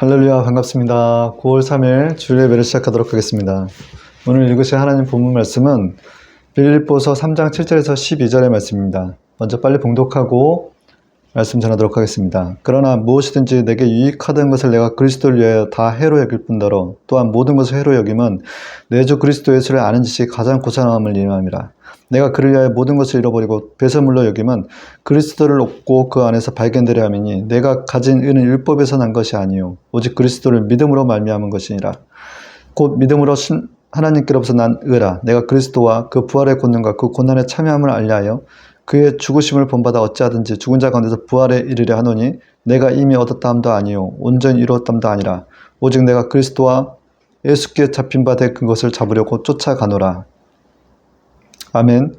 할렐루야, 반갑습니다. 9월 3일 주일 예배를 시작하도록 하겠습니다. 오늘 읽으실 하나님 본문 말씀은 빌립보서 3장 7절에서 12절의 말씀입니다. 먼저 빨리 봉독하고 말씀 전하도록 하겠습니다. 그러나 무엇이든지 내게 유익하던 것을 내가 그리스도를 위하여 다 해로 여길 뿐더러 또한 모든 것을 해로 여김은 내 주 그리스도 예수를 아는 지식이 가장 고상함을 인함이라. 내가 그를 위하여 모든 것을 잃어버리고 배설물로 여김은 그리스도를 얻고 그 안에서 발견되려 함이니 내가 가진 의는 율법에서 난 것이 아니요 오직 그리스도를 믿음으로 말미암은 것이니라. 곧 믿음으로 하나님께로부터 난 의라. 내가 그리스도와 그 부활의 권능과 그 고난에 참여함을 알려하여 그의 죽으심을 본받아 어찌하든지 죽은 자 가운데서 부활에 이르려 하노니 내가 이미 얻었다 함도 아니요 온전히 이루었담도 아니라 오직 내가 그리스도와 예수께 잡힌 바 된 그것을 잡으려고 쫓아가노라. 아멘.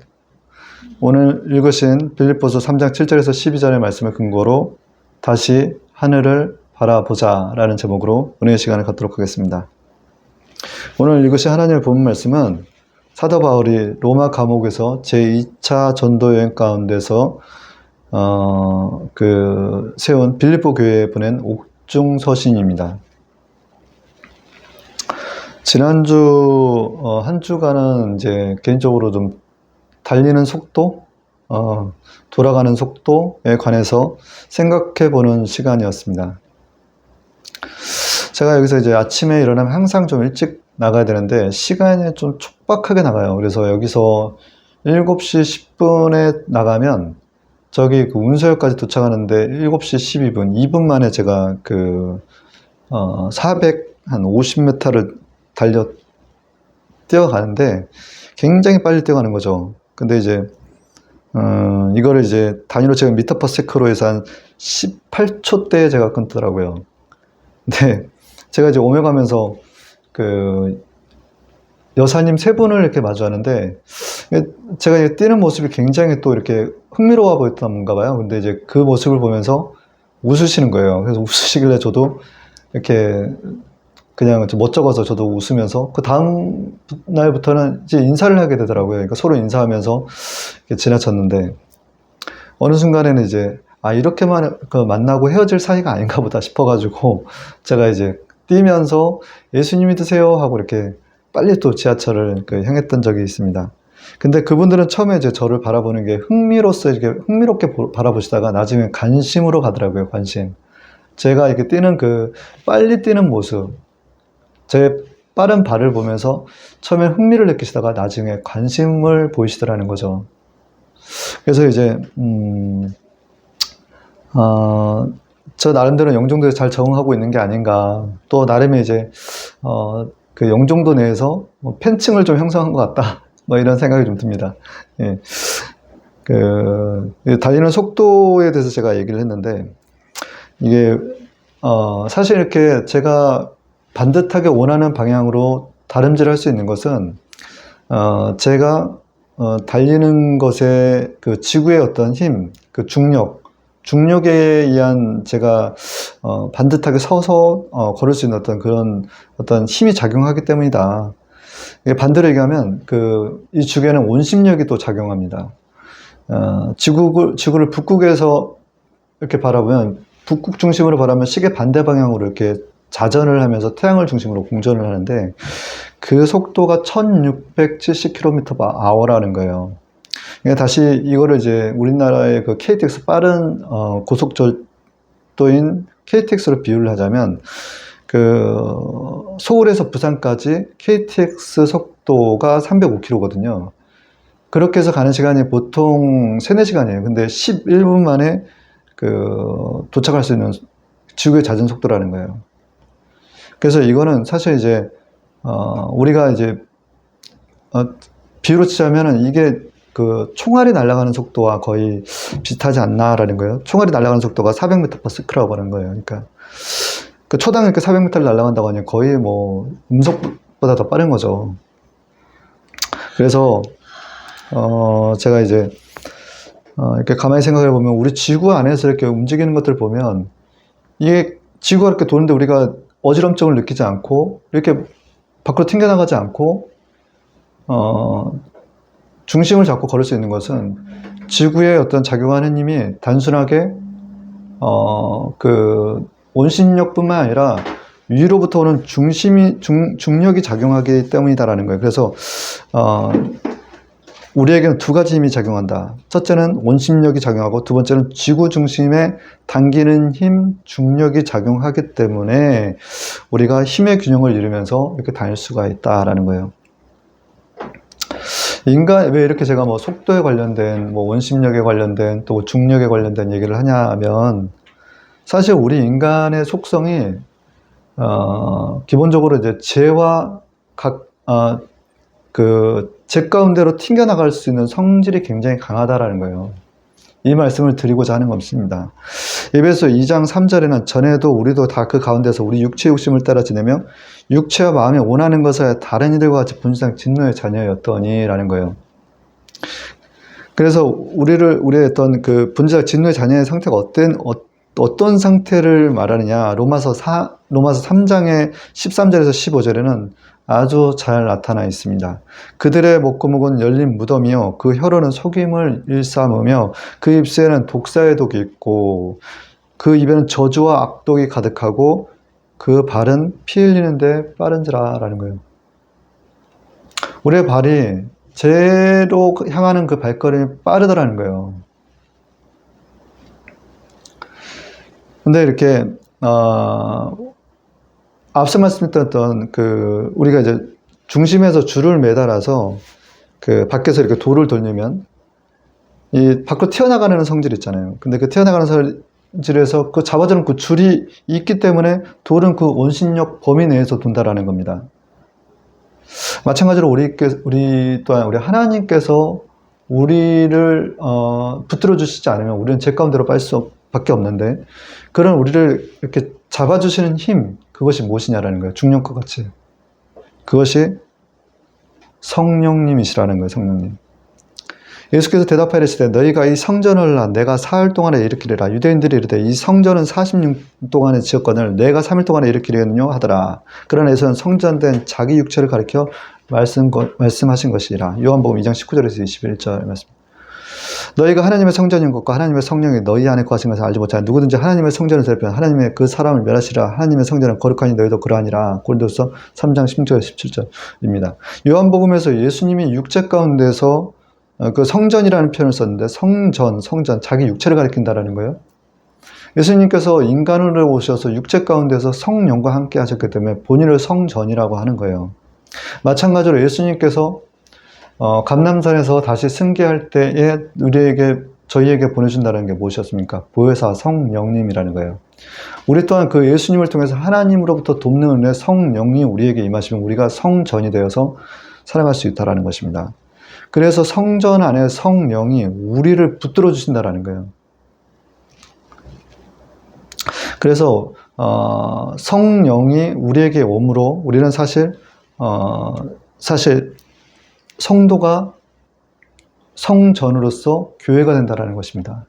오늘 읽으신 빌립보서 3장 7절에서 12절의 말씀을 근거로 다시 하늘을 바라보자 라는 제목으로 은혜의 시간을 갖도록 하겠습니다. 오늘 읽으신 하나님의 본문 말씀은 사도 바울이 로마 감옥에서 제2차 전도 여행 가운데서 세운 빌립보 교회에 보낸 옥중 서신입니다. 지난주 한 주간은 이제 개인적으로 좀 달리는 속도, 돌아가는 속도에 관해서 생각해 보는 시간이었습니다. 제가 여기서 이제 아침에 일어나면 항상 좀 일찍 나가야 되는데 시간이 좀 촉박하게 나가요. 그래서 여기서 7시 10분에 나가면 저기 그 운서역까지 도착하는데 7시 12분, 2분 만에 제가 450m를 뛰어가는데 굉장히 빨리 뛰어가는 거죠. 근데 이제 이거를 이제 단위로 제가 미터 퍼 세크로 해서 한 18초대에 제가 끊더라고요. 근데 제가 이제 오며가면서 여사님 세 분을 이렇게 마주하는데 제가 이제 뛰는 모습이 굉장히 또 이렇게 흥미로워 보였던가 봐요. 근데 이제 그 모습을 보면서 웃으시는 거예요. 그래서 웃으시길래 저도 이렇게 그냥 좀 멋쩍어서 저도 웃으면서 그 다음 날부터는 이제 인사를 하게 되더라고요. 그러니까 서로 인사하면서 이렇게 지나쳤는데 어느 순간에는 이제 이렇게만 만나고 헤어질 사이가 아닌가 보다 싶어가지고 제가 이제 뛰면서 예수님 믿으세요 하고 이렇게 빨리 또 지하철을 향했던 적이 있습니다. 근데 그분들은 처음에 이제 저를 바라보는 게 이렇게 흥미롭게 바라보시다가 나중에 관심으로 가더라고요. 관심. 제가 이렇게 뛰는 빨리 뛰는 모습, 제 빠른 발을 보면서 처음에 흥미를 느끼시다가 나중에 관심을 보이시더라는 거죠. 그래서 이제 저 나름대로 영종도에 잘 적응하고 있는 게 아닌가. 또 나름의 이제 그 영종도 내에서 팬층을 좀 형성한 것 같다. 뭐 이런 생각이 좀 듭니다. 예. 달리는 속도에 대해서 제가 얘기를 했는데 이게 사실 이렇게 제가 반듯하게 원하는 방향으로 다름질할 수 있는 것은 제가 달리는 것에 지구의 어떤 힘, 중력에 의한 제가 반듯하게 서서 걸을 수 있는 그런 어떤 힘이 작용하기 때문이다. 반대로 얘기하면 이 주변에는 온심력이 또 작용합니다. 지구를 북극에서 이렇게 바라보면 북극 중심으로 바라보면 시계 반대 방향으로 이렇게 자전을 하면서 태양을 중심으로 공전을 하는데 그 속도가 1670km/h라는 거예요. 그러니까 다시 이거를 이제 우리나라의 KTX 빠른 고속철도인 KTX로 비유를 하자면 서울에서 부산까지 KTX 속도가 305km거든요. 그렇게 해서 가는 시간이 보통 3, 4시간이에요. 근데 11분 만에 도착할 수 있는 지구의 잦은 속도라는 거예요. 그래서 이거는 사실 이제 우리가 이제 비유로 치자면은 이게 총알이 날아가는 속도와 거의 비슷하지 않나라는 거예요. 총알이 날아가는 속도가 400m/s라고 하는 거예요. 그러니까 초당 이렇게 400m를 날아간다고 하니 거의 뭐 음속보다 더 빠른 거죠. 그래서 제가 이제 이렇게 가만히 생각해 보면 우리 지구 안에서 이렇게 움직이는 것들을 보면 이게 지구가 이렇게 도는데 우리가 어지럼증을 느끼지 않고 이렇게 밖으로 튕겨나가지 않고 중심을 잡고 걸을 수 있는 것은 지구에 어떤 작용하는 힘이 단순하게 원심력뿐만 아니라 위로부터 오는 중력이 작용하기 때문이다라는 거예요. 그래서 우리에게는 두 가지 힘이 작용한다. 첫째는 원심력이 작용하고 두 번째는 지구 중심에 당기는 힘, 중력이 작용하기 때문에 우리가 힘의 균형을 이루면서 이렇게 다닐 수가 있다라는 거예요. 인간, 왜 이렇게 제가 뭐 속도에 관련된, 뭐 원심력에 관련된, 또 중력에 관련된 얘기를 하냐 하면, 사실 우리 인간의 속성이, 기본적으로 이제 죄와 죄 가운데로 튕겨나갈 수 있는 성질이 굉장히 강하다라는 거예요. 이 말씀을 드리고자 하는 겁니다. 에베소 2장 3절에는 전에도 우리도 다 그 가운데서 우리 육체의 욕심을 따라 지내며 육체와 마음이 원하는 것을 다른 이들과 같이 분상 진노의 자녀였더니 라는 거예요. 그래서 우리의 어떤 그 분지적 진노의 자녀의 상태가 어떤 상태를 말하느냐, 로마서 3장의 13절에서 15절에는 아주 잘 나타나 있습니다. 그들의 목구멍은 열린 무덤이요 그 혀로는 속임을 일삼으며 그 입술에는 독사의 독이 있고 그 입에는 저주와 악독이 가득하고 그 발은 피 흘리는데 빠른지라 라는 거예요. 우리의 발이 죄로 향하는 그 발걸음이 빠르다라는 거예요. 근데 이렇게 앞서 말씀드렸던 우리가 이제 중심에서 줄을 매달아서 그 밖에서 이렇게 돌을 돌리면 이 밖으로 튀어나가는 성질 있잖아요. 근데 그 튀어나가는 성질에서 그 잡아주는 그 줄이 있기 때문에 돌은 그 원심력 범위 내에서 돈다라는 겁니다. 마찬가지로 우리 또한 우리 하나님께서 우리를 붙들어 주시지 않으면 우리는 제 가운데로 빠질 수밖에 없는데, 그런 우리를 이렇게 잡아주시는 힘, 그것이 무엇이냐라는 거예요. 중력과 같이. 그것이 성령님이시라는 거예요. 성령님. 예수께서 대답하여 이르시되 너희가 이 성전을 내가 사흘 동안에 일으키리라. 유대인들이 이르되 이 성전은 40년 동안에 지었거늘 내가 3일 동안에 일으키려느냐 하더라. 그러나 예수는 성전된 자기 육체를 가리켜 말씀하신 것이라. 요한복음 2장 19절에서 21절 말씀. 너희가 하나님의 성전인 것과 하나님의 성령이 너희 안에 거하신 것을 알지 못하냐. 누구든지 하나님의 성전을 더럽히면 하나님의 그 사람을 멸하시라. 하나님의 성전은 거룩하니 너희도 그러하니라. 고린도서 3장 16절 17절입니다. 요한복음에서 예수님이 육체 가운데서 그 성전이라는 표현을 썼는데, 성전, 자기 육체를 가리킨다라는 거예요. 예수님께서 인간으로 오셔서 육체 가운데서 성령과 함께 하셨기 때문에 본인을 성전이라고 하는 거예요. 마찬가지로 예수님께서 감람산에서 다시 승계할 때에 저희에게 보내준다는 게 무엇이었습니까? 보혜사 성령님이라는 거예요. 우리 또한 그 예수님을 통해서 하나님으로부터 돕는 은혜 성령이 우리에게 임하시면 우리가 성전이 되어서 살아갈 수 있다는 것입니다. 그래서 성전 안에 성령이 우리를 붙들어 주신다는 거예요. 그래서 성령이 우리에게 오므로 우리는 사실 성도가 성전으로서 교회가 된다는 것입니다.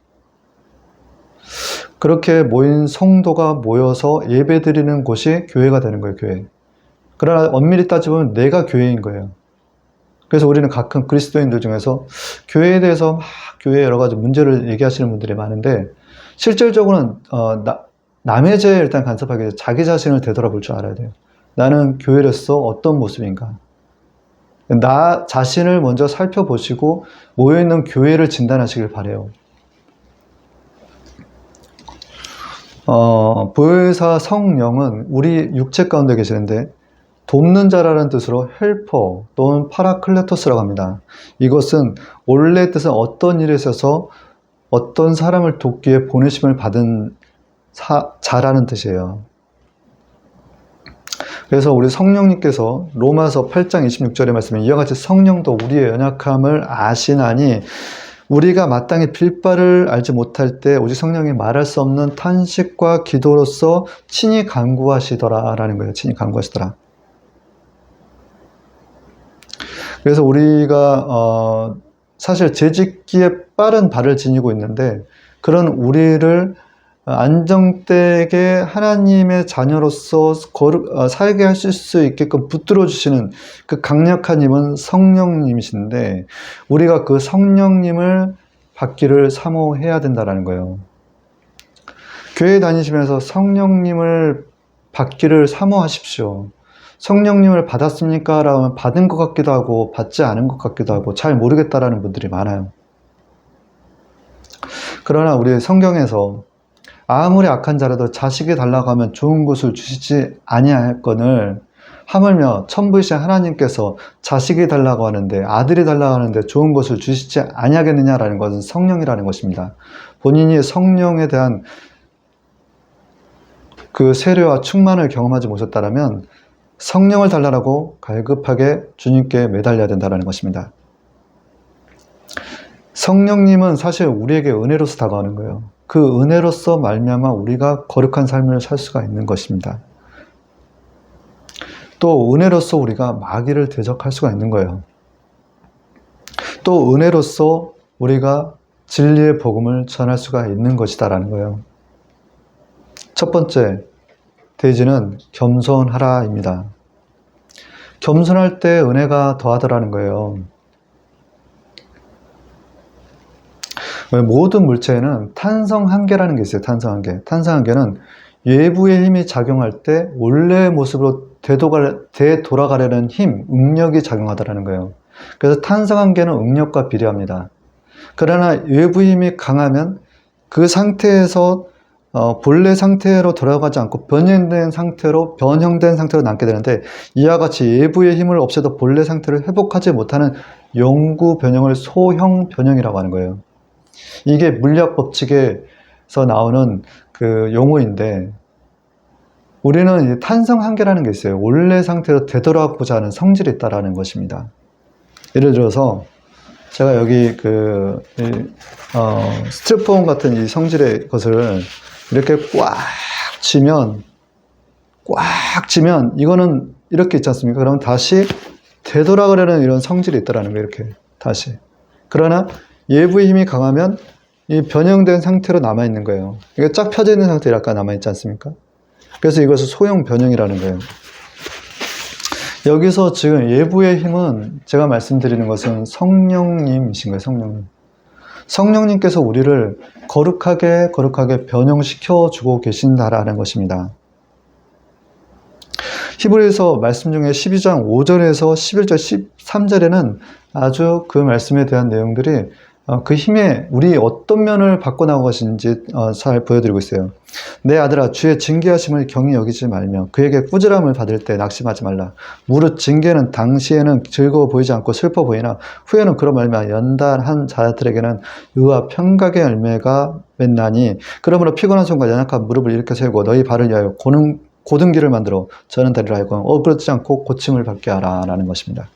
그렇게 모인 성도가 모여서 예배드리는 곳이 교회가 되는 거예요. 교회. 그러나 엄밀히 따지면 내가 교회인 거예요. 그래서 우리는 가끔 그리스도인들 중에서 교회에 대해서 막 교회에 여러 가지 문제를 얘기하시는 분들이 많은데, 실질적으로는 남의 죄에 일단 간섭하기 위해 자기 자신을 되돌아볼 줄 알아야 돼요. 나는 교회로서 어떤 모습인가? 나 자신을 먼저 살펴보시고 모여있는 교회를 진단하시길 바라요. 보혜사 성령은 우리 육체 가운데 계시는데 돕는 자라는 뜻으로 헬퍼 또는 파라클레토스라고 합니다. 이것은 원래 뜻은 어떤 일에 있어서 어떤 사람을 돕기 위해 보내심을 받은 자라는 뜻이에요. 그래서 우리 성령님께서 로마서 8장 26절의 말씀에 이와 같이 성령도 우리의 연약함을 아시나니 우리가 마땅히 빌 바를 알지 못할 때 오직 성령이 말할 수 없는 탄식과 기도로서 친히 간구하시더라 라는 거예요. 친히 간구하시더라. 그래서 우리가 사실 죄짓기에 빠른 발을 지니고 있는데, 그런 우리를 안정되게 하나님의 자녀로서 살게 하실 수 있게끔 붙들어 주시는 그 강력한 힘은 성령님이신데, 우리가 그 성령님을 받기를 사모해야 된다는 거예요. 교회 다니시면서 성령님을 받기를 사모하십시오. 성령님을 받았습니까? 라면 받은 것 같기도 하고 받지 않은 것 같기도 하고 잘 모르겠다라는 분들이 많아요. 그러나 우리 성경에서 아무리 악한 자라도 자식이 달라고 하면 좋은 것을 주시지 아니하였거늘 하물며 천부이신 하나님께서 자식이 달라고 하는데, 아들이 달라고 하는데 좋은 것을 주시지 아니하겠느냐라는 것은 성령이라는 것입니다. 본인이 성령에 대한 그 세례와 충만을 경험하지 못했다면 성령을 달라고 갈급하게 주님께 매달려야 된다는 것입니다. 성령님은 사실 우리에게 은혜로서 다가오는 거예요. 그 은혜로서 말미암아 우리가 거룩한 삶을 살 수가 있는 것입니다. 또 은혜로서 우리가 마귀를 대적할 수가 있는 거예요. 또 은혜로서 우리가 진리의 복음을 전할 수가 있는 것이다라는 거예요. 첫 번째 대지는 겸손하라입니다. 겸손할 때 은혜가 더하더라는 거예요. 모든 물체에는 탄성 한계라는 게 있어요. 탄성 한계. 탄성 한계는 외부의 힘이 작용할 때 원래의 모습으로 되돌아가려는 힘, 응력이 작용하더라는 거예요. 그래서 탄성 한계는 응력과 비례합니다. 그러나 외부 힘이 강하면 그 상태에서 본래 상태로 돌아가지 않고 변형된 상태로 남게 되는데, 이와 같이 외부의 힘을 없애도 본래 상태를 회복하지 못하는 영구 변형을 소형 변형이라고 하는 거예요. 이게 물리학 법칙에서 나오는 그 용어인데, 우리는 탄성 한계라는 게 있어요. 원래 상태로 되돌아가고자 하는 성질이 있다라는 것입니다. 예를 들어서 제가 여기 스티로폼 같은 이 성질의 것을 이렇게 꽉 쥐면 이거는 이렇게 있지 않습니까? 그러면 다시 되돌아가려는 이런 성질이 있다라는 거예요. 이렇게 다시. 그러나 외부의 힘이 강하면 이 변형된 상태로 남아있는 거예요. 이게 쫙 펴져 있는 상태로 약간 남아있지 않습니까? 그래서 이것을 소형 변형이라는 거예요. 여기서 지금 외부의 힘은 제가 말씀드리는 것은 성령님이신 거예요. 성령님. 성령님께서 우리를 거룩하게 변형시켜 주고 계신다라는 것입니다. 히브리서 말씀 중에 12장 5절에서 11절 13절에는 아주 그 말씀에 대한 내용들이 그 힘에 우리 어떤 면을 바꿔나온 것인지 잘 보여드리고 있어요. 내 아들아, 주의 징계하심을 경히 여기지 말며 그에게 꾸지람을 받을 때 낙심하지 말라. 무릇 징계는 당시에는 즐거워 보이지 않고 슬퍼 보이나 후에는 그로 말미암아 연단한 자들에게는 의와 평강의 열매가 맺나니, 그러므로 피곤한 손과 연약한 무릎을 일으켜 세우고 너희 발을 위하여 고든 길을 만들어 저는 다리라 하고 그렇지 않고 고침을 받게 하라 라는 것입니다.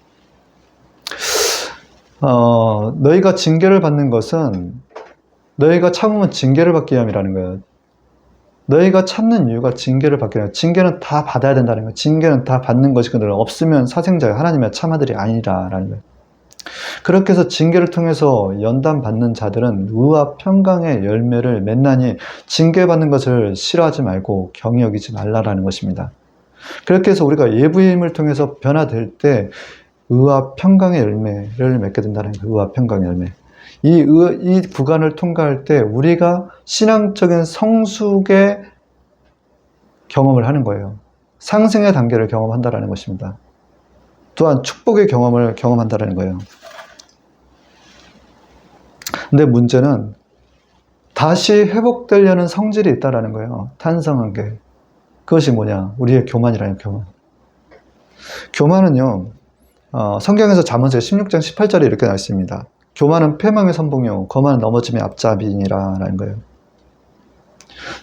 너희가 징계를 받는 것은 너희가 참으면 징계를 받기 위함이라는 거예요. 너희가 참는 이유가 징계를 받기 위함이에요. 징계는 다 받아야 된다는 거예요. 징계는 다 받는 것이거든요. 없으면 사생자예요. 하나님의 참아들이 아니라라는 거예요. 그렇게 해서 징계를 통해서 연단받는 자들은 의와 평강의 열매를 맺나니, 징계받는 것을 싫어하지 말고 경히 여기지 말라라는 것입니다. 그렇게 해서 우리가 예부의 힘을 통해서 변화될 때 의와 평강의 열매를 맺게 된다는 거예요. 의와 평강의 열매. 이 구간을 통과할 때 우리가 신앙적인 성숙의 경험을 하는 거예요. 상승의 단계를 경험한다는 것입니다. 또한 축복의 경험을 경험한다는 거예요. 근데 문제는 다시 회복되려는 성질이 있다는 거예요. 탄성한 게. 그것이 뭐냐? 우리의 교만이라는 교만. 교만은요, 성경에서 잠언서 16장 18절에 이렇게 나와 있습니다. 교만은 패망의 선봉이요 거만은 넘어짐의 앞잡이니라 라는 거예요.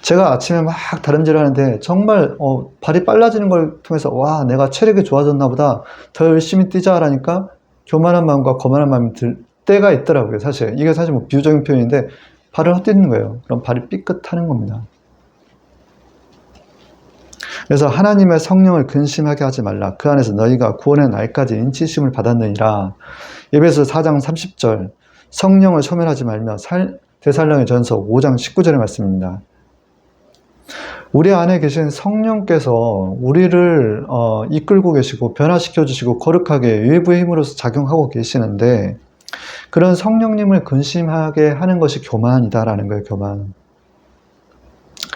제가 아침에 막 다름질하는데 정말 발이 빨라지는 걸 통해서 와, 내가 체력이 좋아졌나 보다, 더 열심히 뛰자라니까 교만한 마음과 거만한 마음이 들 때가 있더라고요. 사실 이게 사실 뭐 비유적인 표현인데 발을 헛디디는 거예요. 그럼 발이 삐끗하는 겁니다. 그래서 하나님의 성령을 근심하게 하지 말라. 그 안에서 너희가 구원의 날까지 인치심을 받았느니라. 에베소 4장 30절. 성령을 소멸하지 말며 데살로니가 전서 5장 19절의 말씀입니다. 우리 안에 계신 성령께서 우리를 이끌고 계시고 변화시켜 주시고 거룩하게 외부의 힘으로서 작용하고 계시는데, 그런 성령님을 근심하게 하는 것이 교만이다라는 거예요. 교만.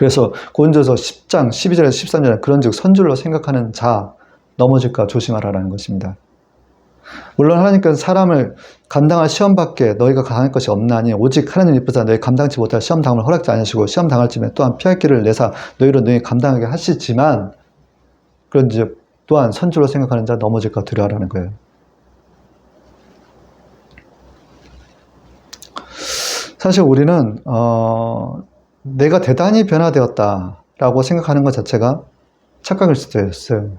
그래서 고린도서 10장 12절에서 13절에 그런즉 선줄로 생각하는 자 넘어질까 조심하라라는 것입니다. 물론 하나님께서 사람을 감당할 시험밖에 너희가 강할 것이 없나니 오직 하나님 이쁘사 너희 감당치 못할 시험 당함을 허락지 않으시고 시험 당할 쯤에 또한 피할 길을 내사 너희로 너희 감당하게 하시지만 그런즉 또한 선줄로 생각하는 자 넘어질까 두려워하라는 거예요. 사실 우리는 내가 대단히 변화되었다라고 생각하는 것 자체가 착각일 수도 있어요.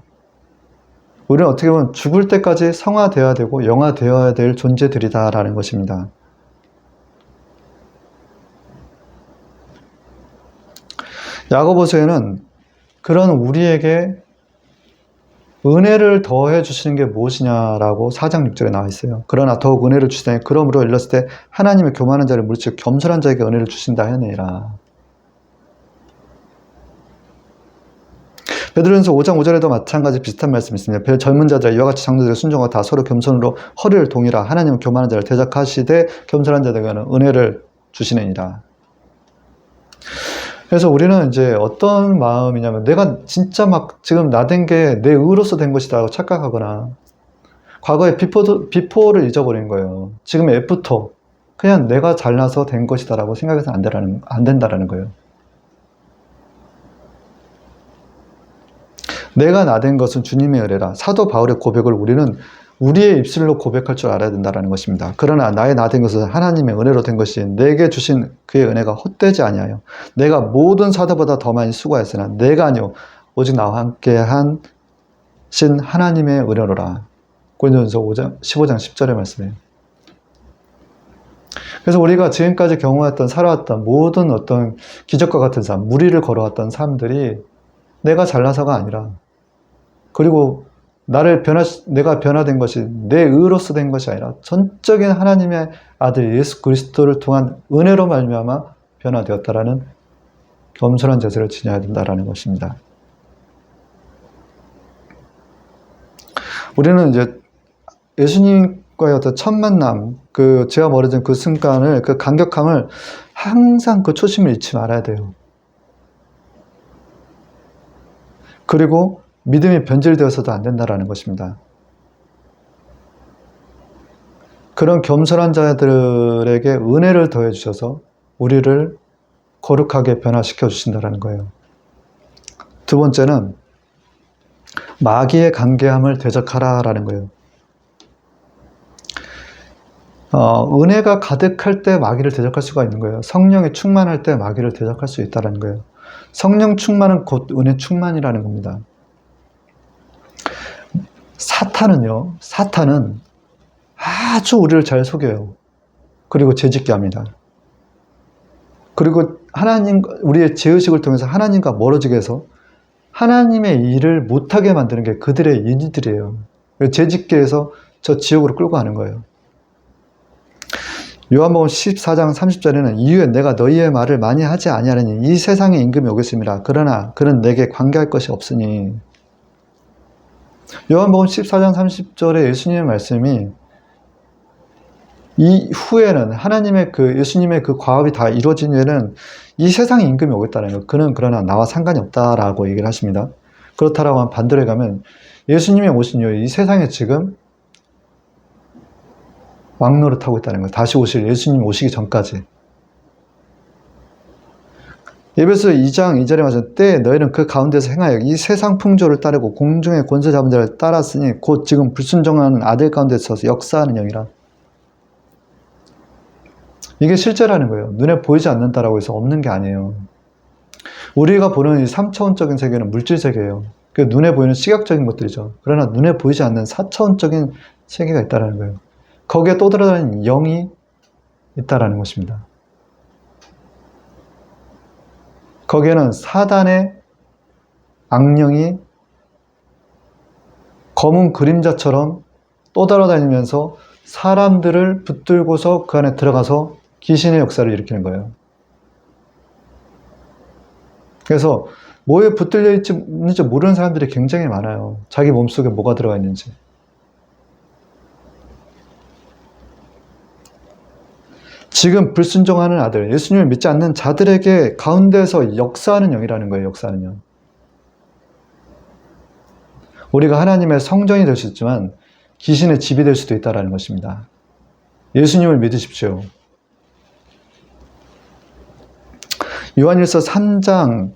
우리는 어떻게 보면 죽을 때까지 성화되어야 되고 영화되어야 될 존재들이다라는 것입니다. 야고보서에는 그런 우리에게 은혜를 더해 주시는 게 무엇이냐라고 4장 6절에 나와 있어요. 그러나 더욱 은혜를 주시다니 그러므로 일렀을 때 하나님의 교만한 자를 물리치고 겸손한 자에게 은혜를 주신다 하느니라. 베드로전서 5장 5절에도 마찬가지 비슷한 말씀이 있습니다. 젊은 자들 이와 같이 장로들의 순종과 다 서로 겸손으로 허리를 동이라 하나님은 교만한 자를 대적하시되 겸손한 자들에게는 은혜를 주시느니라. 그래서 우리는 이제 어떤 마음이냐면 내가 진짜 막 지금 나된 게 내 의로서 된 것이다 착각하거나 과거의 비포를 잊어버린 거예요. 지금의 애프터 그냥 내가 잘나서 된 것이다 라고 생각해서 안 된다라는 거예요. 내가 나된 것은 주님의 은혜라. 사도 바울의 고백을 우리는 우리의 입술로 고백할 줄 알아야 된다는 것입니다. 그러나 나의 나된 것은 하나님의 은혜로 된 것이 내게 주신 그의 은혜가 헛되지 아니하여 내가 모든 사도보다 더 많이 수고하였으나 내가 아니요 오직 나와 함께 하신 하나님의 은혜로라. 고린도전서 15장 10절의 말씀이에요. 그래서 우리가 지금까지 경험했던 살아왔던 모든 어떤 기적과 같은 삶, 무리를 걸어왔던 삶들이 내가 잘나서가 아니라 그리고 내가 변화된 것이 내 의로서 된 것이 아니라 전적인 하나님의 아들 예수 그리스도를 통한 은혜로 말미암아 변화되었다라는 겸손한 자세를 지녀야 된다라는 것입니다. 우리는 이제 예수님과의 어떤 첫 만남, 제가 멀어진 그 순간을, 그 감격함을 항상 그 초심을 잃지 말아야 돼요. 그리고 믿음이 변질되어서도 안 된다라는 것입니다. 그런 겸손한 자들에게 은혜를 더해 주셔서 우리를 거룩하게 변화시켜 주신다라는 거예요. 두 번째는 마귀의 간계함을 대적하라라는 거예요. 은혜가 가득할 때 마귀를 대적할 수가 있는 거예요. 성령이 충만할 때 마귀를 대적할 수 있다는 거예요. 성령 충만은 곧 은혜 충만이라는 겁니다. 사탄은 아주 우리를 잘 속여요. 그리고 죄짓게 합니다. 그리고 우리의 죄의식을 통해서 하나님과 멀어지게 해서 하나님의 일을 못하게 만드는 게 그들의 인지들이에요. 죄짓게 해서 저 지옥으로 끌고 가는 거예요. 요한복음 14장 30절에는 이후에 내가 너희의 말을 많이 하지 아니하리니 이 세상의 임금이 오겠습니다. 그러나 그는 내게 관계할 것이 없으니. 요한복음 14장 30절에 예수님의 말씀이 이 후에는 예수님의 그 과업이 다 이루어진 후에는 이 세상의 임금이 오겠다는 거예요. 그는 그러나 나와 상관이 없다라고 얘기를 하십니다. 그렇다라고 하면 반대로 가면 예수님이 오신 이후에 이 세상에 지금 왕노릇하고 있다는 거예요. 다시 오실 예수님이 오시기 전까지. 에베소 2장 2절에 말씀 때 너희는 그 가운데서 행하여 이 세상 풍조를 따르고 공중의 권세 잡은 자를 따랐으니 곧 지금 불순종하는 아들 가운데 서서 역사하는 영이라. 이게 실제라는 거예요. 눈에 보이지 않는다라고 해서 없는 게 아니에요. 우리가 보는 이 3차원적인 세계는 물질 세계예요. 그 눈에 보이는 시각적인 것들이죠. 그러나 눈에 보이지 않는 4차원적인 세계가 있다는 거예요. 거기에 또 들어다니는 영이 있다라는 것입니다. 거기에는 사단의 악령이 검은 그림자처럼 또 돌아다니면서 사람들을 붙들고서 그 안에 들어가서 귀신의 역사를 일으키는 거예요. 그래서 뭐에 붙들려 있는지 모르는 사람들이 굉장히 많아요. 자기 몸속에 뭐가 들어가 있는지. 지금 불순종하는 아들, 예수님을 믿지 않는 자들에게 가운데서 역사하는 영이라는 거예요. 역사하는 영. 우리가 하나님의 성전이 될 수 있지만 귀신의 집이 될 수도 있다는 것입니다. 예수님을 믿으십시오. 요한일서 3장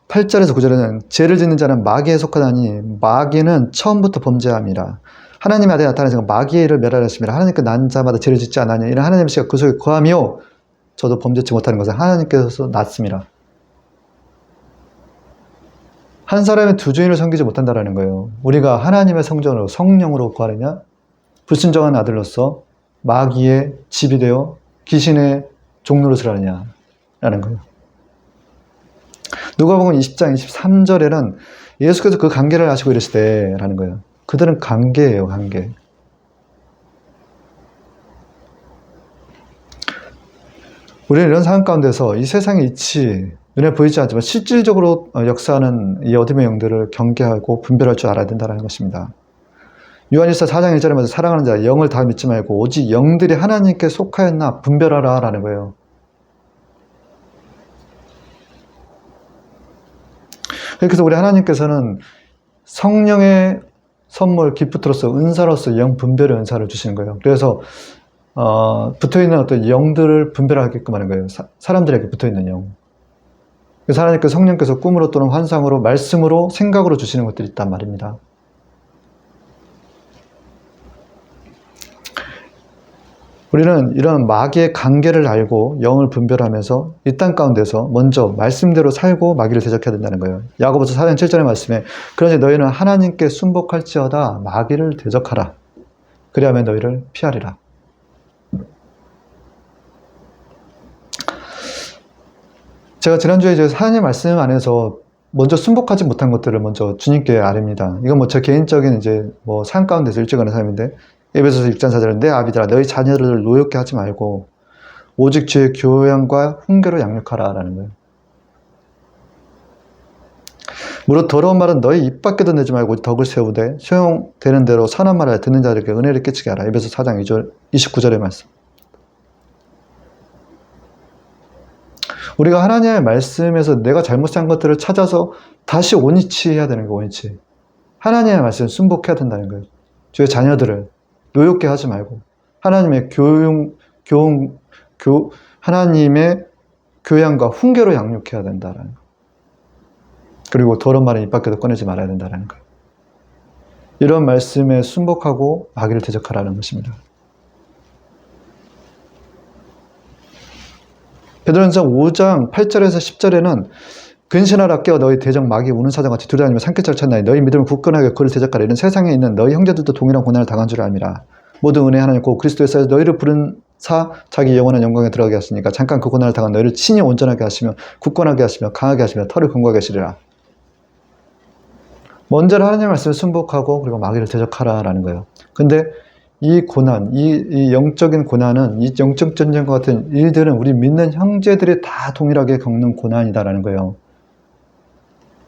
8절에서 9절에는 죄를 짓는 자는 마귀에 속하다니 마귀는 처음부터 범죄함이라. 하나님의 아들이 나타나서 마귀의 일을 멸하셨습니다. 하나님께 난 자마다 죄를 짓지 않으냐. 이런 하나님의 씨가 그 속에 거하며 저도 범죄치 못하는 것은 하나님께서 낳습니다. 한 사람의 두 주인을 섬기지 못한다는 거예요. 우리가 하나님의 성전으로 성령으로 구하느냐, 불순종한 아들로서 마귀의 집이 되어 귀신의 종노릇을 하느냐라는 거예요. 누가복음 20장 23절에는 예수께서 그 관계를 아시고 이르시되라는 거예요. 그들은 관계예요, 관계. 우리는 이런 상황 가운데서 이 세상의 이치, 눈에 보이지 않지만 실질적으로 역사하는 이 어둠의 영들을 경계하고 분별할 줄 알아야 된다는 것입니다. 요한일서 4장 1절에 말해서 사랑하는 자, 영을 다 믿지 말고 오직 영들이 하나님께 속하였나 분별하라 라는 거예요. 그래서 우리 하나님께서는 성령의 선물, 기프트로서, 은사로서 영 분별의 은사를 주시는 거예요. 그래서 붙어있는 어떤 영들을 분별하게끔 하는 거예요. 사람들에게 붙어있는 영. 그래서 하나님께서 성령께서 꿈으로 또는 환상으로, 말씀으로, 생각으로 주시는 것들이 있단 말입니다. 우리는 이런 마귀의 관계를 알고 영을 분별하면서 이 땅 가운데서 먼저 말씀대로 살고 마귀를 대적해야 된다는 거예요. 야고보서 4장 7절의 말씀에 그러니 너희는 하나님께 순복할지어다 마귀를 대적하라. 그리하면 너희를 피하리라. 제가 지난주에 이제 하나님 말씀 안에서 먼저 순복하지 못한 것들을 먼저 주님께 아뢰입니다. 이건 뭐 제 개인적인 이제 뭐 삶 가운데서 일찍하는 삶인데 에베소서 6장 4절은 내 아비들아 너희 자녀들을 노엽게 하지 말고 오직 주의 교양과 훈계로 양육하라 라는 거예요. 무릇 더러운 말은 너희 입 밖에도 내지 말고 덕을 세우되 소용되는 대로 선한 말을 듣는 자들에게 은혜를 끼치게 하라. 에베소 4장 29절의 말씀. 우리가 하나님의 말씀에서 내가 잘못한 것들을 찾아서 다시 원위치 해야 되는 거예요. 원위치. 하나님의 말씀을 순복해야 된다는 거예요. 주의 자녀들을 노엽게 하지 말고 하나님의 하나님의 교양과 훈계로 양육해야 된다는 거예요. 그리고 더러운 말은 입 밖에도 꺼내지 말아야 된다는 거예요. 이런 말씀에 순복하고 마귀를 대적하라는 것입니다. 베드로전서 5장 8절에서 10절에는 근신하라 깨어 너희 대적 마귀 우는 사자같이 두려워하며 산깃을 찾나니 너희 믿음을 굳건하게 그를 대적하라. 이는 세상에 있는 너희 형제들도 동일한 고난을 당한 줄 압니다. 모든 은혜 하나님 곧 그리스도에서 너희를 부른 사 자기 영원한 영광에 들어가게 하시니까 잠깐 그 고난을 당한 너희를 친히 온전하게 하시며 굳건하게 하시며 강하게 하시며 털을 근거하게 하시리라. 먼저 하나님의 말씀을 순복하고 그리고 마귀를 대적하라라는 거예요. 근데 이 고난, 이 영적인 고난은, 이 영적 전쟁과 같은 일들은 우리 믿는 형제들이 다 동일하게 겪는 고난이다라는 거예요.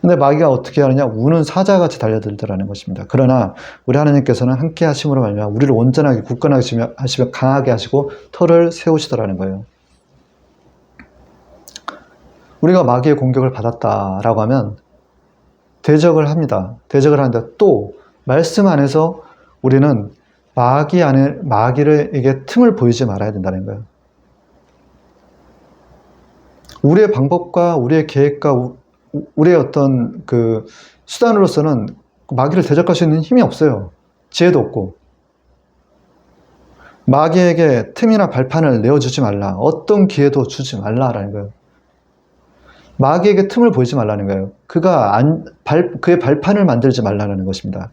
근데 마귀가 어떻게 하느냐? 우는 사자같이 달려들더라는 것입니다. 그러나 우리 하나님께서는 함께 하심으로 말미암아 우리를 온전하게 굳건하게 하시며 강하게 하시고 털을 세우시더라는 거예요. 우리가 마귀의 공격을 받았다라고 하면 대적을 합니다. 대적을 하는데 또 말씀 안에서 우리는 마귀에게 틈을 보이지 말아야 된다는 거예요. 우리의 방법과 우리의 계획과 우리의 어떤 그 수단으로서는 마귀를 대적할 수 있는 힘이 없어요. 지혜도 없고. 마귀에게 틈이나 발판을 내어주지 말라. 어떤 기회도 주지 말라라는 거예요. 마귀에게 틈을 보이지 말라는 거예요. 그의 발판을 만들지 말라는 것입니다.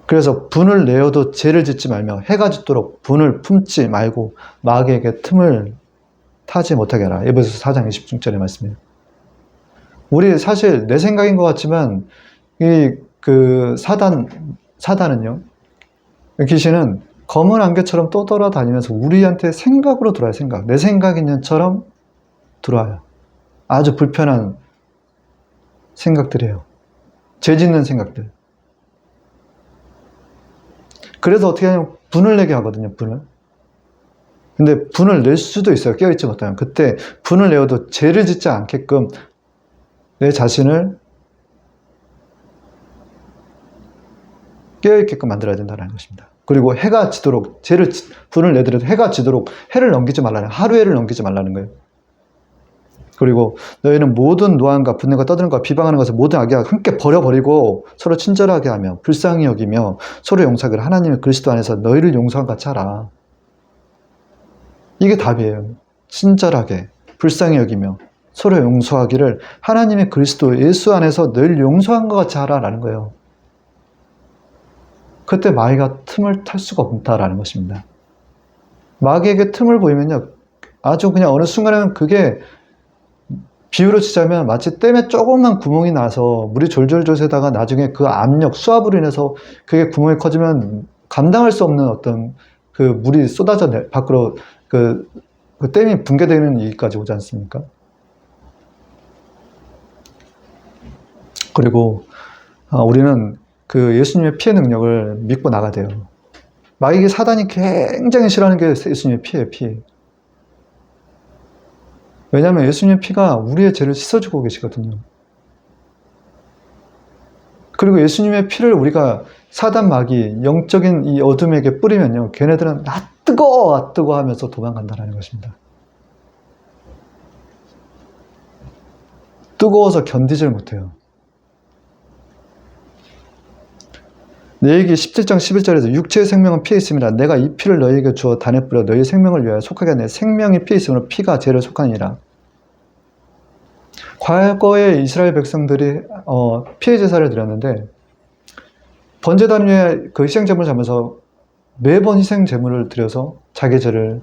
그래서 분을 내어도 죄를 짓지 말며 해가 짓도록 분을 품지 말고 마귀에게 틈을 타지 못하게 하라. 에베소서 4장 26절의 말씀이에요. 우리 사실 내 생각인 것 같지만 사단은요, 귀신은 검은 안개처럼 떠돌아다니면서 우리한테 생각으로 들어와요. 내 생각인 년처럼 들어와요. 아주 불편한 생각들이에요. 죄 짓는 생각들. 그래서 어떻게 하냐면 분을 내게 하거든요. 분을. 근데 분을 낼 수도 있어요. 깨어있지 못하면. 그때 분을 내어도 죄를 짓지 않게끔 내 자신을 깨어있게끔 만들어야 된다는 것입니다. 그리고 해가 지도록, 분을 내더라도 해가 지도록 해를 넘기지 말라는, 하루해를 넘기지 말라는 거예요. 그리고 너희는 모든 노함과 분노가 떠드는 것과 비방하는 것을 모든 악에 함께 버려버리고 서로 친절하게 하며 불쌍히 여기며 서로 용서하기를 하나님의 그리스도 안에서 너희를 용서한 같이 하라. 이게 답이에요. 친절하게 불쌍히 여기며 서로 용서하기를 하나님의 그리스도 예수 안에서 늘 용서한 것 같이 하라라는 거예요. 그때 마귀가 틈을 탈 수가 없다라는 것입니다. 마귀에게 틈을 보이면요, 아주 그냥 어느 순간에는 그게 비유로 치자면 마치 댐에 조그만 구멍이 나서 물이 졸졸졸 새다가 나중에 그 압력, 수압으로 인해서 그게 구멍이 커지면 감당할 수 없는 어떤 그 물이 쏟아져 밖으로 그 댐이 붕괴되는 일까지 오지 않습니까? 그리고 우리는 그 예수님의 피의 능력을 믿고 나가야 돼요. 마귀가 사단이 굉장히 싫어하는 게 예수님의 피예요, 피. 왜냐하면 예수님의 피가 우리의 죄를 씻어주고 계시거든요. 그리고 예수님의 피를 우리가 사단 마귀, 영적인 이 어둠에게 뿌리면요, 걔네들은 아 뜨거워, 아 뜨거워 하면서 도망간다는 것입니다. 뜨거워서 견디질 못해요. 내얘기 17장 11절에서 육체의 생명은 피에 있습니다. 내가 이 피를 너희에게 주어 단에 뿌려 너희 생명을 위하여 속하게 하네. 생명이 피에 있으므로 피가 죄를 속하니라. 과거에 이스라엘 백성들이 피의 제사를 드렸는데 번제단 위에 그 희생제물을 잡아서 매번 희생제물을 드려서 자기 죄를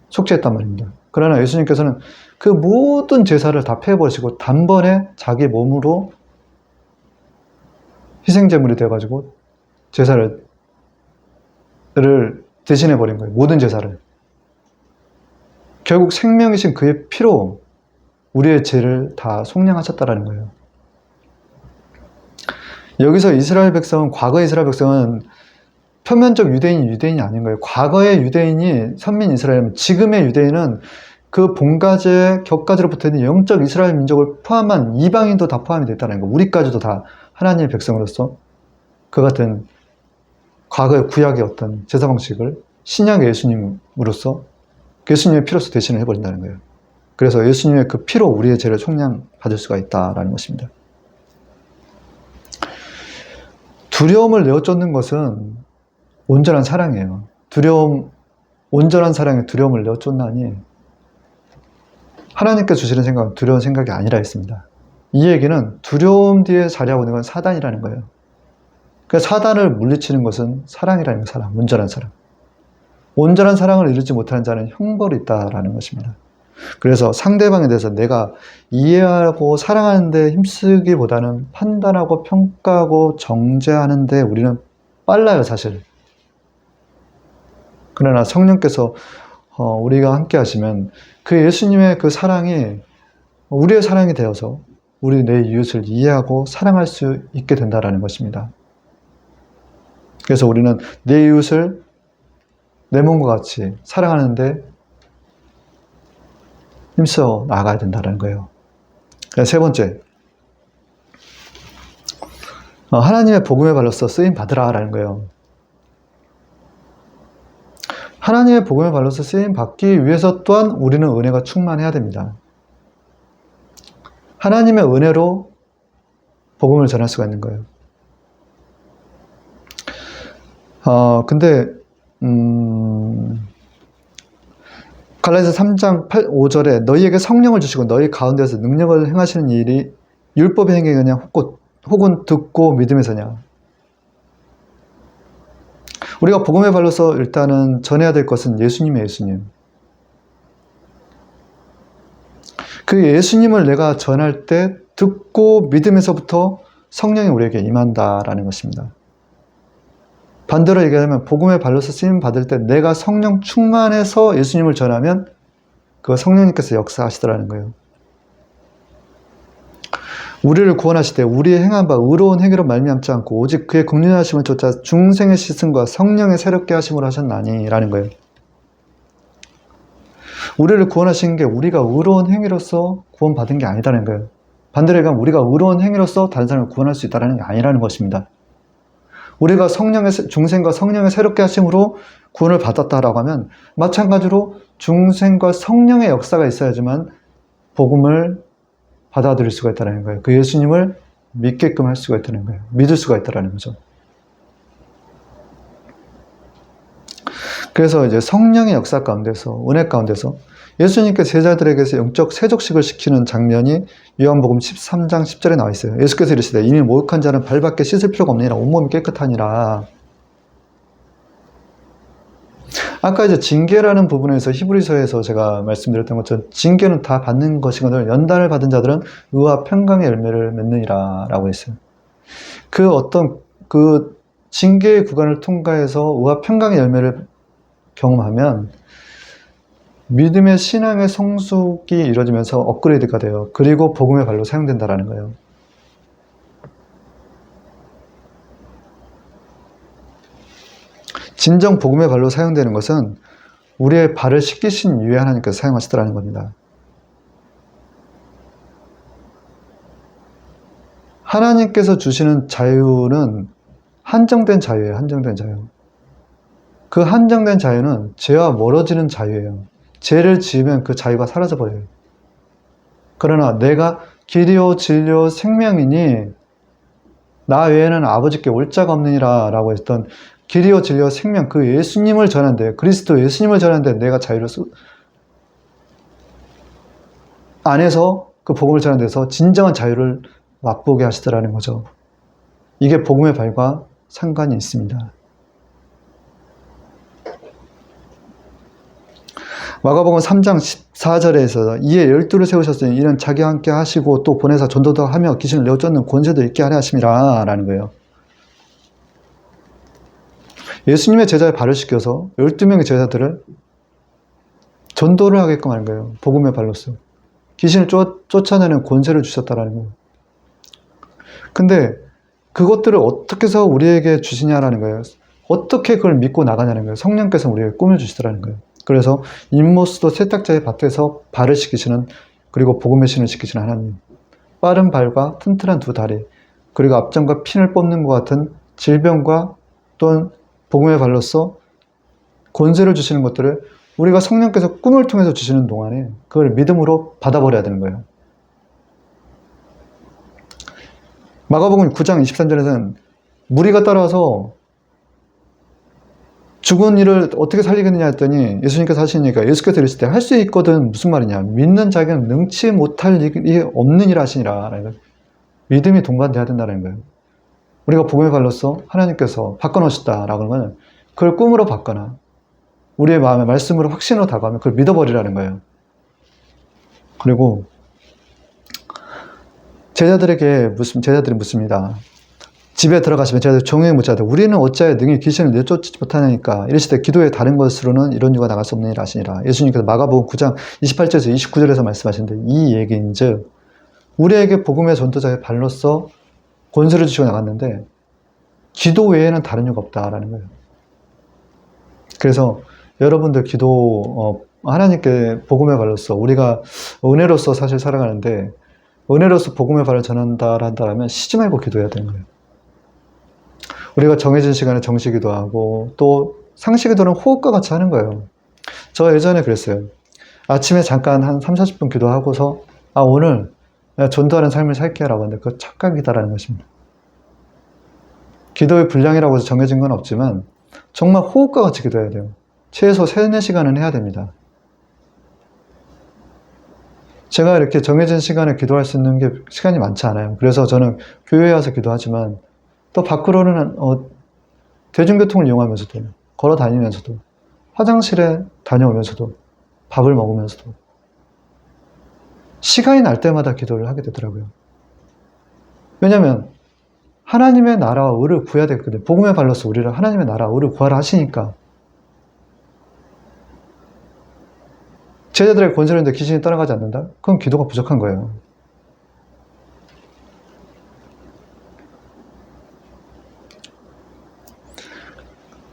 속죄했단 말입니다. 그러나 예수님께서는 그 모든 제사를 다 폐해버리시고 단번에 자기 몸으로 희생제물이 되어가지고 제사를 대신해버린 거예요. 모든 제사를. 결국 생명이신 그의 피로 우리의 죄를 다 속량하셨다라는 거예요. 여기서 이스라엘 백성은, 과거의 이스라엘 백성은 표면적 유대인이 아닌 거예요. 과거의 유대인이 선민 이스라엘이면 지금의 유대인은 그 본가제, 격가제로부터 있는 영적 이스라엘 민족을 포함한 이방인도 다 포함이 됐다는 거예요. 우리까지도 다 하나님의 백성으로서 그 같은 과거의 구약의 어떤 제사 방식을 신약의 예수님으로서 예수님의 피로서 대신을 해버린다는 거예요. 그래서 예수님의 그 피로 우리의 죄를 속량받을 수가 있다라는 것입니다. 두려움을 내어쫓는 것은 온전한 사랑이에요. 온전한 사랑에 두려움을 내어쫓나니 하나님께 주시는 생각은 두려운 생각이 아니라 했습니다. 이 얘기는 두려움 뒤에 자리하고 있는 건 사단이라는 거예요. 그러니까 사단을 물리치는 것은 사랑이라는 거예요. 사랑, 온전한 사랑. 온전한 사랑을 이루지 못하는 자는 형벌이 있다라는 것입니다. 그래서 상대방에 대해서 내가 이해하고 사랑하는 데 힘쓰기보다는 판단하고 평가하고 정죄하는 데 우리는 빨라요, 사실. 그러나 성령께서 우리가 함께 하시면 그 예수님의 그 사랑이 우리의 사랑이 되어서 우리 내 이웃을 이해하고 사랑할 수 있게 된다는 것입니다. 그래서 우리는 내 이웃을 내 몸과 같이 사랑하는데 힘써 나아가야 된다는 거예요. 세 번째, 하나님의 복음의 발로서 쓰임 받으라라는 거예요. 하나님의 복음의 발로서 쓰임 받기 위해서 또한 우리는 은혜가 충만해야 됩니다. 하나님의 은혜로 복음을 전할 수가 있는 거예요. 근데 갈라디아서 3장 5절에 너희에게 성령을 주시고 너희 가운데서 능력을 행하시는 일이 율법의 행위냐 혹은 듣고 믿음에서냐. 우리가 복음의 발로서 일단은 전해야 될 것은 예수님의 예수님. 그 예수님을 내가 전할 때 듣고 믿음에서부터 성령이 우리에게 임한다라는 것입니다. 반대로 얘기하면 복음의 발로서 쓰임 받을 때 내가 성령 충만해서 예수님을 전하면 그 성령님께서 역사하시더라는 거예요. 우리를 구원하실 때 우리의 행한 바 의로운 행위로 말미암지 않고 오직 그의 긍휼하심을 쫓아 중생의 시승과 성령의 새롭게 하심으로 하셨나니 라는 거예요. 우리를 구원하신 게 우리가 의로운 행위로서 구원받은 게 아니다는 거예요. 반대로 얘기하면 우리가 의로운 행위로서 다른 사람을 구원할 수 있다는 게 아니라는 것입니다. 우리가 중생과 성령의 새롭게 하심으로 구원을 받았다라고 하면 마찬가지로 중생과 성령의 역사가 있어야지만 복음을 받아들일 수가 있다는 거예요. 그 예수님을 믿게끔 할 수가 있다는 거예요. 믿을 수가 있다는 거죠. 그래서 이제 성령의 역사 가운데서, 은혜 가운데서 예수님께서 제자들에게서 영적 세족식을 시키는 장면이 요한복음 13장 10절에 나와 있어요. 예수께서 이르시되 이미 목욕한 자는 발밖에 씻을 필요가 없느니라 온몸이 깨끗하니라. 아까 이제 징계라는 부분에서 히브리서에서 제가 말씀드렸던 것처럼 징계는 다 받는 것이거든요. 연단을 받은 자들은 의와 평강의 열매를 맺느니라 라고 했어요. 그 징계의 구간을 통과해서 의와 평강의 열매를 경험하면 믿음의 신앙의 성숙이 이루어지면서 업그레이드가 돼요. 그리고 복음의 발로 사용된다라는 거예요. 진정 복음의 발로 사용되는 것은 우리의 발을 씻기신 이유에 하나님께서 사용하시더라는 겁니다. 하나님께서 주시는 자유는 한정된 자유예요. 한정된 자유. 그 한정된 자유는 죄와 멀어지는 자유예요. 죄를 지으면 그 자유가 사라져버려요. 그러나 내가 길이요 진리요 생명이니 나 외에는 아버지께 올 자가 없느니라 라고 했던 길이요 진리요 생명, 그 예수님을 전하는데, 그리스도 예수님을 전하는데 내가 자유를 안에서 그 복음을 전하는 데서 진정한 자유를 맛보게 하시더라는 거죠. 이게 복음의 발과 상관이 있습니다. 마가복음 3장 14절에서 이에 12를 세우셨으니 이는 자기와 함께 하시고 또 보내사 전도도 하며 귀신을 내어 쫓는 권세도 있게 하려 하심이라 라는 거예요. 예수님의 제자의 발을 씻겨서 12명의 제자들을 전도를 하게끔 하는 거예요. 복음의 발로서. 귀신을 쫓아내는 권세를 주셨다라는 거예요. 근데 그것들을 어떻게 해서 우리에게 주시냐라는 거예요. 어떻게 그걸 믿고 나가냐는 거예요. 성령께서 우리에게 꿈을 주시더라는 거예요. 그래서 임모스도 세탁자의 밭에서 발을 씻기시는, 그리고 복음의 신을 지키시는 하나님. 빠른 발과 튼튼한 두 다리, 그리고 앞장과 핀을 뽑는 것 같은 질병과 또는 복음의 발로서 권세를 주시는 것들을 우리가 성령께서 꿈을 통해서 주시는 동안에 그걸 믿음으로 받아버려야 되는 거예요. 마가복음 9장 23절에서는 무리가 따라와서 죽은 이를 어떻게 살리겠느냐 했더니 예수님께서 하시니까 예수께서 이르실 때 할 수 있거든 무슨 말이냐, 믿는 자에게는 능치 못할 일이 없는 일 하시니라. 믿음이 동반돼야 된다는 거예요. 우리가 복음의 발로서 하나님께서 바꿔놓으셨다라고 하면 그걸 꿈으로 받거나 우리의 마음에 말씀으로 확신으로 다가가면 그걸 믿어버리라는 거예요. 그리고 제자들이 묻습니다. 집에 들어가시면 제자들 종에게 묻자되 우리는 어찌하여 능히 귀신을 내쫓지 못하나이까 이르시되 기도에 다른 것으로는 이런 유가 나갈 수 없느니라 하시니라. 예수님께서 마가복음 9장 28절에서 29절에서 말씀하시는데 이 얘기인즉 우리에게 복음의 전도자의 발로서 권세를 주시고 나갔는데 기도 외에는 다른 이유가 없다라는 거예요. 그래서 여러분들 하나님께 복음의 발로서 우리가 은혜로서 사실 살아가는데 은혜로서 복음의 발을 전한다면 쉬지 말고 기도해야 되는 거예요. 우리가 정해진 시간에 정시 기도하고 또 상시 기도는 호흡과 같이 하는 거예요. 저 예전에 그랬어요. 아침에 잠깐 한 30-40분 기도하고서 오늘 내가 전도하는 삶을 살게 라고 하는데 그거 착각이다라는 것입니다. 기도의 분량이라고 해서 정해진 건 없지만 정말 호흡과 같이 기도해야 돼요. 최소 3-4시간은 해야 됩니다. 제가 이렇게 정해진 시간에 기도할 수 있는 게 시간이 많지 않아요. 그래서 저는 교회에 와서 기도하지만 또 밖으로는 대중교통을 이용하면서도 걸어 다니면서도 화장실에 다녀오면서도 밥을 먹으면서도 시간이 날 때마다 기도를 하게 되더라고요. 왜냐하면 하나님의 나라와 의를 구해야 되거든요. 복음의 발로서 우리를 하나님의 나라와 의를 구하라 하시니까. 제자들의 권세를 했는데 귀신이 떠나가지 않는다? 그건 기도가 부족한 거예요.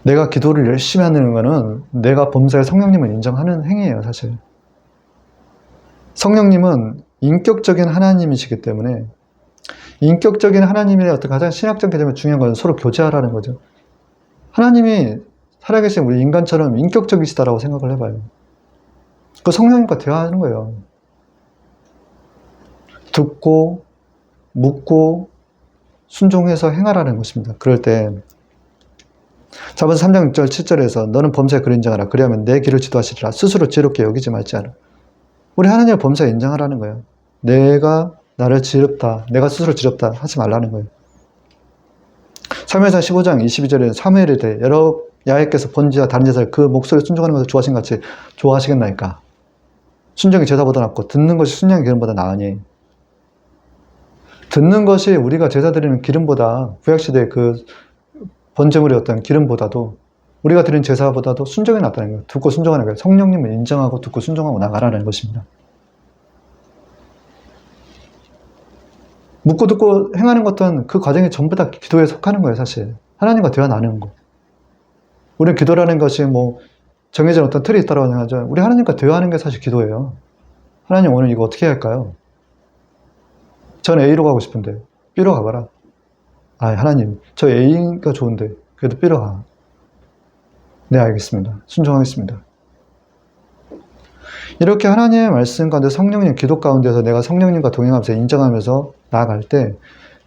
내가 기도를 열심히 하는 거는 내가 범사에 성령님을 인정하는 행위예요, 사실. 성령님은 인격적인 하나님이시기 때문에 인격적인 하나님의 어떤 가장 신학적 개념의 중요한 것은 서로 교제하라는 거죠. 하나님이 살아계신 우리 인간처럼 인격적이시다라고 생각을 해봐요. 그 성령님과 대화하는 거예요. 듣고 묻고 순종해서 행하라는 것입니다. 그럴 때 자문서 3장 6절 7절에서 너는 범사에 그를 인정하라. 그리하면 내 길을 지도하시리라. 스스로 지롭게 여기지 말지 않아. 우리 하나님을 범사에 인정하라는 거예요. 내가 나를 지럽다. 내가 스스로 지럽다. 하지 말라는 거예요. 사무엘상 15장 22절에는 사무엘에 대해 여러 야훼께서 번제와 다른 제사를 그 목소리에 순종하는 것을 좋아하신 같이 좋아하시겠나이까. 순종이 제사보다 낫고 듣는 것이 순양의 기름보다 나으니. 듣는 것이 우리가 제사 드리는 기름보다 구약시대의 그 번제물이었던 기름보다도 우리가 드린 제사보다도 순종이 낫다는 거예요. 듣고 순종하는 거예요. 성령님을 인정하고 듣고 순종하고 나가라는 것입니다. 묻고 듣고 행하는 것은 그 과정이 전부 다 기도에 속하는 거예요. 사실 하나님과 대화 나누는 거. 우리는 기도라는 것이 뭐 정해진 어떤 틀이 있다고 생각하죠. 우리 하나님과 대화하는 게 사실 기도예요. 하나님 오늘 이거 어떻게 해야 할까요? 전 A로 가고 싶은데 B로 가봐라. 아, 하나님 저 A가 좋은데 그래도 B로 가. 네, 알겠습니다. 순종하겠습니다. 이렇게 하나님의 말씀 가운데 성령님 기도 가운데서 내가 성령님과 동행하면서 인정하면서 나아갈 때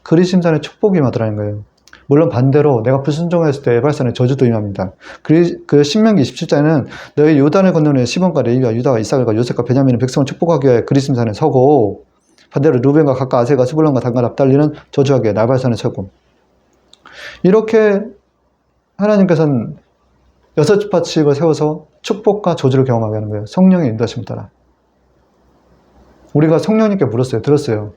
그리심산의 축복이 임하더라는 거예요. 물론 반대로 내가 불순종했을 때 에발산의 저주도 임합니다. 그 신명기 27장에는 너희 요단을 건너는 시몬과 레위와 유다와 이삭과 요셉과 베냐민은 백성을 축복하기 위해 그리심산에 서고 반대로 루벤과 각과 아셀과 스불론과 단과 납달리는 저주하기 위해 나발산에 서고 이렇게 하나님께서는 6지파씩을 세워서 축복과 저주를 경험하게 하는 거예요. 성령의 인도하심을 따라. 우리가 성령님께 물었어요. 들었어요.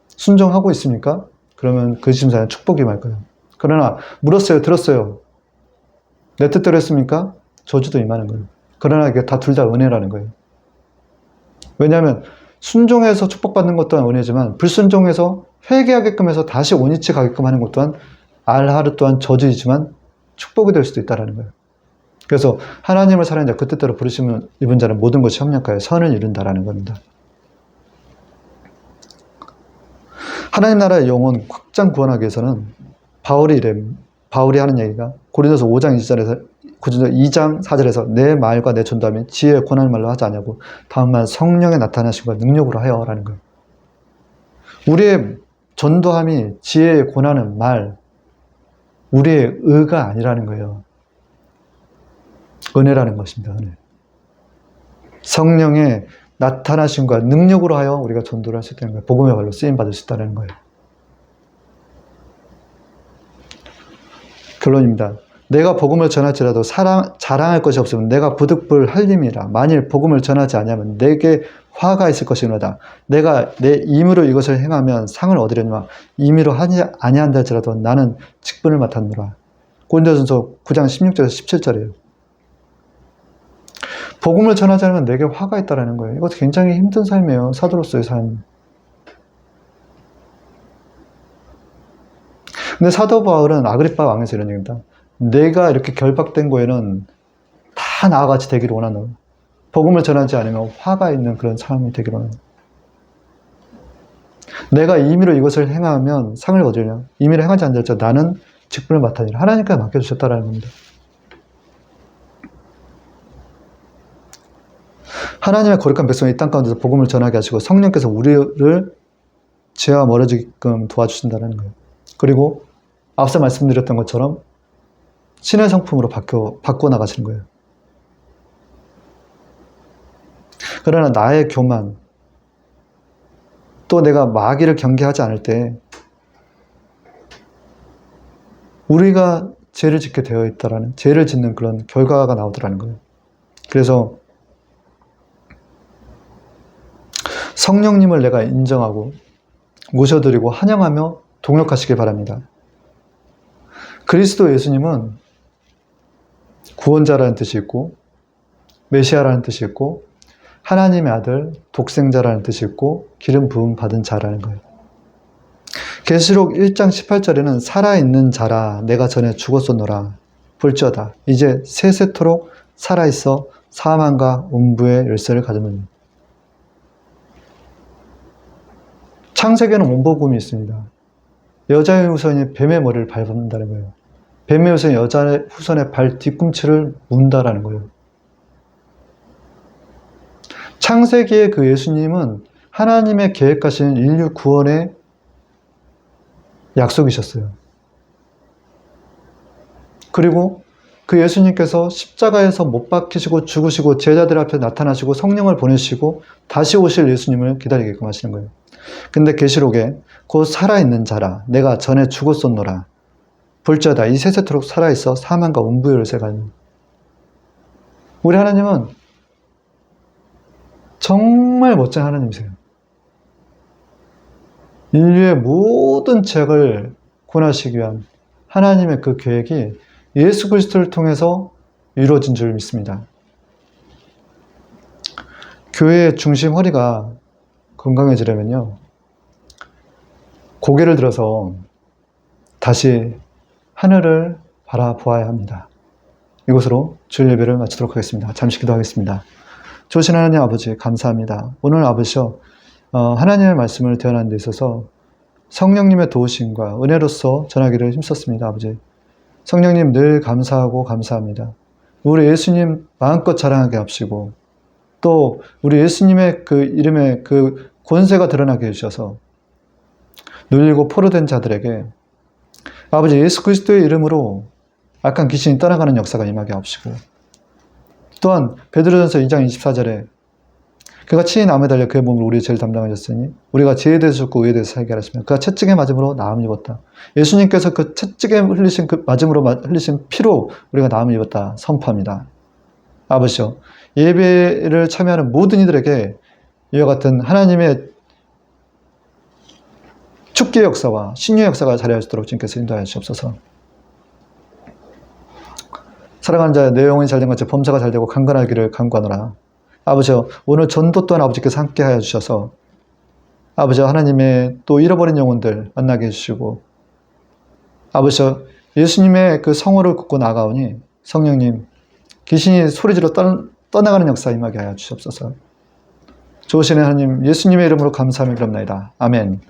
순종하고 있습니까? 그러면 그 심사는 축복이 말 거예요. 그러나 물었어요. 들었어요. 내 뜻대로 했습니까? 저주도 임하는 거예요. 그러나 이게 다 둘 다 은혜라는 거예요. 왜냐하면 순종해서 축복받는 것 또한 은혜지만 불순종해서 회개하게끔 해서 다시 온이치 가게끔 하는 것 또한 알하루 또한 저주이지만 축복이 될 수도 있다는 거예요. 그래서 하나님을 사랑하는 자 그 뜻대로 부르심을 입은 자는 모든 것이 협력하여 선을 이룬다라는 겁니다. 하나님 나라의 영혼 확장 구원하기 위해서는 바울이 하는 얘기가 고린도서 5장 2장 4절에서 내 말과 내 전도함이 지혜의 권한 말로 하지 않냐고 다음만 성령의 나타나심과 능력으로 하여 라는 거예요. 우리의 전도함이 지혜의 권하는 말, 우리의 의가 아니라는 거예요. 은혜라는 것입니다. 은혜. 성령의 나타나심과 능력으로 하여 우리가 전도를 할 수 있다는 거예요. 복음의 발로 쓰임받을 수 있다는 거예요. 결론입니다. 내가 복음을 전할지라도 자랑할 것이 없으면 내가 부득불 할림이라. 만일 복음을 전하지 아니하면 내게 화가 있을 것이로다. 내가 내 임의로 이것을 행하면 상을 얻으려니와 임의로 하지 아니한다 할지라도 나는 직분을 맡았노라. 고린도전서 9장 16절에서 17절이에요. 복음을 전하지 않으면 내게 화가 있다라는 거예요. 이것도 굉장히 힘든 삶이에요. 사도로서의 삶. 근데 사도 바울은 아그리파 왕에서 이런 얘기입니다. 내가 이렇게 결박된 거에는 다 나와 같이 되기를 원하는, 복음을 전하지 않으면 화가 있는 그런 삶이 되기를 원하는. 내가 임의로 이것을 행하면 상을 얻으려냐. 임의로 행하지 않을지 나는 직분을 맡아니라. 하나님께서 맡겨주셨다라는 겁니다. 하나님의 거룩한 백성이 이 땅 가운데서 복음을 전하게 하시고 성령께서 우리를 죄와 멀어지게끔 도와주신다는 거예요. 그리고 앞서 말씀드렸던 것처럼 신의 성품으로 바꿔 나가시는 거예요. 그러나 나의 교만, 또 내가 마귀를 경계하지 않을 때 우리가 죄를 짓게 되어 있다라는, 죄를 짓는 그런 결과가 나오더라는 거예요. 그래서 성령님을 내가 인정하고 모셔드리고 환영하며 동역하시길 바랍니다. 그리스도 예수님은 구원자라는 뜻이 있고 메시아라는 뜻이 있고 하나님의 아들, 독생자라는 뜻이 있고 기름 부음 받은 자라는 거예요. 계시록 1장 18절에는 살아있는 자라 내가 전에 죽었었노라 볼지어다 이제 세세토록 살아있어 사망과 음부의 열쇠를 가졌느니. 창세기에는 원복음이 있습니다. 여자의 후손이 뱀의 머리를 밟는다는 거예요. 뱀의 후손이 여자의 후손의 발 뒤꿈치를 문다라는 거예요. 창세기의 그 예수님은 하나님의 계획하신 인류 구원의 약속이셨어요. 그리고 그 예수님께서 십자가에서 못 박히시고 죽으시고 제자들 앞에 나타나시고 성령을 보내시고 다시 오실 예수님을 기다리게끔 하시는 거예요. 근데 계시록에 곧 살아있는 자라 내가 전에 죽었었노라 볼지어다 이 세세토록 살아있어 사망과 운부의 열쇠가. 우리 하나님은 정말 멋진 하나님이세요. 인류의 모든 죄악을 구원하시기 위한 하나님의 그 계획이 예수 그리스도를 통해서 이루어진 줄 믿습니다. 교회의 중심 허리가 건강해지려면요, 고개를 들어서 다시 하늘을 바라보아야 합니다. 이것으로 주일 예배를 마치도록 하겠습니다. 잠시 기도하겠습니다. 좋으신 하나님 아버지 감사합니다. 오늘 아버지요, 하나님의 말씀을 대언하는 데 있어서 성령님의 도우심과 은혜로서 전하기를 힘썼습니다. 아버지, 성령님 늘 감사하고 감사합니다. 우리 예수님 마음껏 자랑하게 하시고 또 우리 예수님의 그 이름의 그 권세가 드러나게 해주셔서 눌리고 포로된 자들에게 아버지 예수 그리스도의 이름으로 악한 귀신이 떠나가는 역사가 임하게 하시고, 또한 베드로전서 2장 24절에 그가 친히 나무에 달려 그의 몸을 우리의 죄를 담당하셨으니 우리가 죄에 대해서 죽고 의에 대해서 살게 하셨으며 그가 채찍에 맞음으로 나음을 입었다. 예수님께서 그 채찍에 흘리신 그 맞음으로 흘리신 피로 우리가 나음을 입었다 선포합니다. 아버지요, 예배를 참여하는 모든 이들에게 이와 같은 하나님의 축기의 역사와 신유의 역사가 자리할 수 있도록 주님께서 인도하여 주옵소서. 사랑하는 자여, 내 영혼이 잘된 것처럼 범사가 잘되고 강건하기를 간구하노라. 아버지요, 오늘 전도 또한 아버지께서 함께하여 주셔서 아버지요, 하나님의 또 잃어버린 영혼들 만나게 해주시고, 아버지요, 예수님의 그 성호를 굽고 나가오니 성령님 귀신이 소리질러 떠나가는 역사 임하게 하여 주시옵소서. 좋으신 하나님 예수님의 이름으로 감사하며 기도합나이다. 아멘.